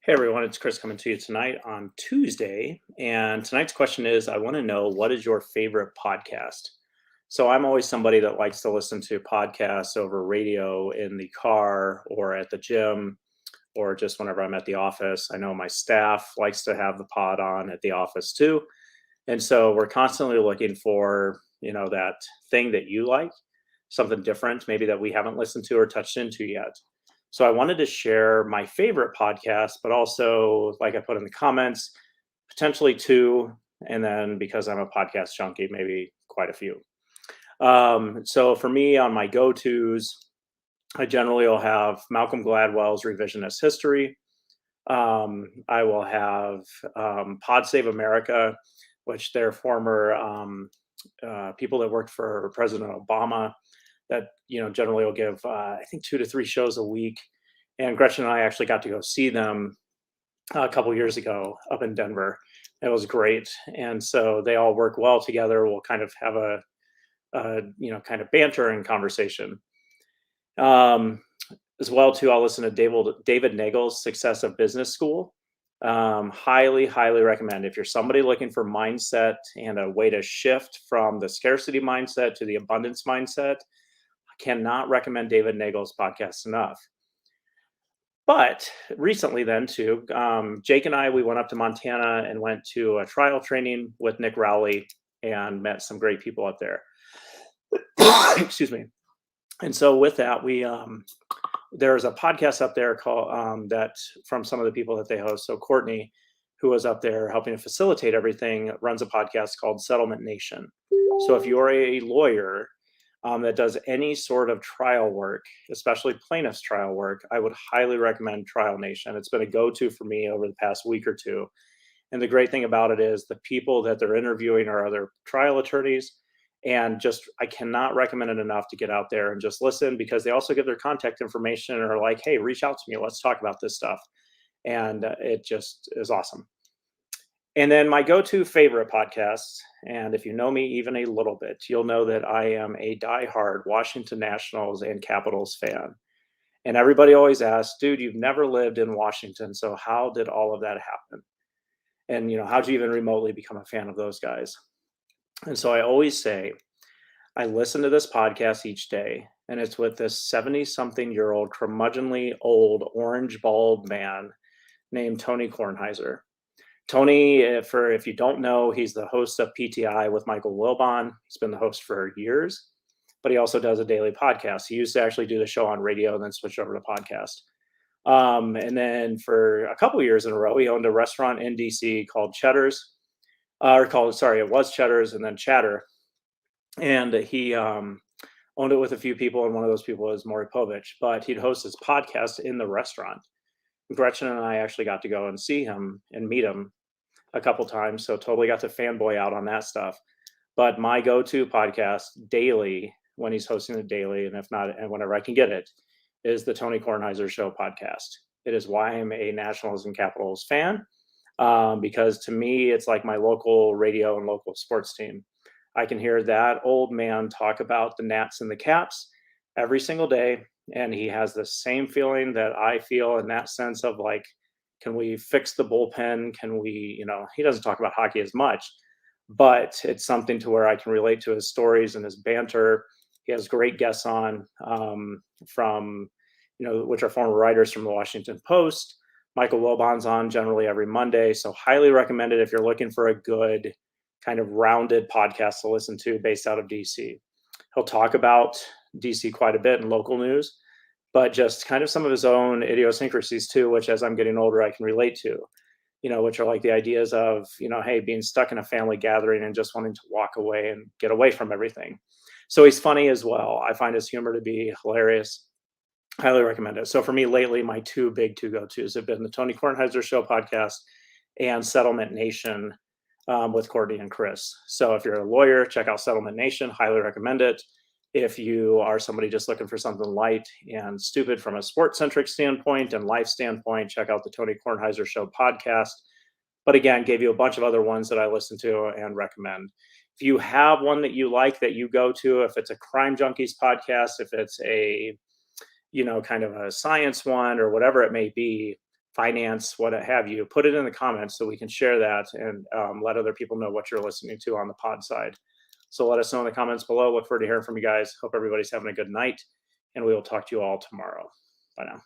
Hey everyone, it's Chris coming to you tonight on Tuesday. And tonight's question is I want to know, what is your favorite podcast? So I'm always somebody that likes to listen to podcasts over radio in the car or at the gym or just whenever I'm at the office. I know my staff likes to have the pod on at the office too. And so we're constantly looking for, that thing that you like, something different, maybe that we haven't listened to or touched into yet. So I wanted to share my favorite podcast, but also, like I put in the comments, potentially two, and then because I'm a podcast junkie, maybe quite a few. So for me, on my go-tos, I generally will have Malcolm Gladwell's Revisionist History. I will have Pod Save America, which they're former people that worked for President Obama that generally will give I think 2 to 3 shows a week. And Gretchen and I actually got to go see them a couple years ago up in Denver. It was great, and so they all work well together. We'll kind of have kind of banter and conversation. Um, as well too, I'll listen to David Nagel's Success of Business School. Highly, highly recommend. If you're somebody looking for mindset and a way to shift from the scarcity mindset to the abundance mindset, I cannot recommend David Nagel's podcast enough. But recently, then too, Jake and I, we went up to Montana and went to a trial training with Nick Rowley and met some great people up there. Excuse me. And so with that, there's a podcast up there called that from some of the people that they host. So Courtney, who was up there helping to facilitate everything, runs a podcast called Settlement Nation. So if you're a lawyer that does any sort of trial work, especially plaintiff's trial work, I would highly recommend Trial Nation. It's been a go-to for me over the past week or two. And the great thing about it is the people that they're interviewing are other trial attorneys. And just, I cannot recommend it enough to get out there and just listen, because they also give their contact information and are like, hey, reach out to me. Let's talk about this stuff. And it just is awesome. And then my go-to favorite podcasts, and if you know me even a little bit, you'll know that I am a diehard Washington Nationals and Capitals fan. And everybody always asks, dude, you've never lived in Washington, so how did all of that happen? And, how'd you even remotely become a fan of those guys? And so I always say, I listen to this podcast each day, and it's with this 70-something-year-old, curmudgeonly, old, orange-balled man named Tony Kornheiser. Tony, if you don't know, he's the host of PTI with Michael Wilbon. He's been the host for years, but he also does a daily podcast. He used to actually do the show on radio and then switch over to podcast. And then for a couple years in a row, he owned a restaurant in DC called Cheddar's, it was Cheddar's and then Chatter. And he owned it with a few people, and one of those people was Maury Povich, but he'd host his podcast in the restaurant. Gretchen and I actually got to go and see him and meet him a couple times, so totally got to fanboy out on that stuff. But my go-to podcast daily, when he's hosting it daily, and if not, and whenever I can get it, is the Tony Kornheiser Show podcast. It is why I'm a Nationals and Capitals fan, because to me, it's like my local radio and local sports team. I can hear that old man talk about the Nats and the Caps every single day, and he has the same feeling that I feel, in that sense of like, can we fix the bullpen? Can we, he doesn't talk about hockey as much, but it's something to where I can relate to his stories and his banter. He has great guests on from, which are former writers from the Washington Post. Michael Wilbon's on generally every Monday. So highly recommend it if you're looking for a good kind of rounded podcast to listen to based out of DC. He'll talk about DC quite a bit in local news, but just kind of some of his own idiosyncrasies too, which as I'm getting older, I can relate to, which are like the ideas of, hey, being stuck in a family gathering and just wanting to walk away and get away from everything. So he's funny as well. I find his humor to be hilarious. Highly recommend it. So for me lately, my two go-tos have been the Tony Kornheiser Show podcast and Settlement Nation with Courtney and Chris. So if you're a lawyer, check out Settlement Nation. Highly recommend it. If you are somebody just looking for something light and stupid from a sports-centric standpoint and life standpoint, check out the Tony Kornheiser Show podcast. But again, gave you a bunch of other ones that I listen to and recommend. If you have one that you like that you go to, if it's a Crime Junkies podcast, if it's a, kind of a science one or whatever it may be, finance, what have you, put it in the comments so we can share that and let other people know what you're listening to on the pod side. So let us know in the comments below. Look forward to hearing from you guys. Hope everybody's having a good night, and we will talk to you all tomorrow. Bye now.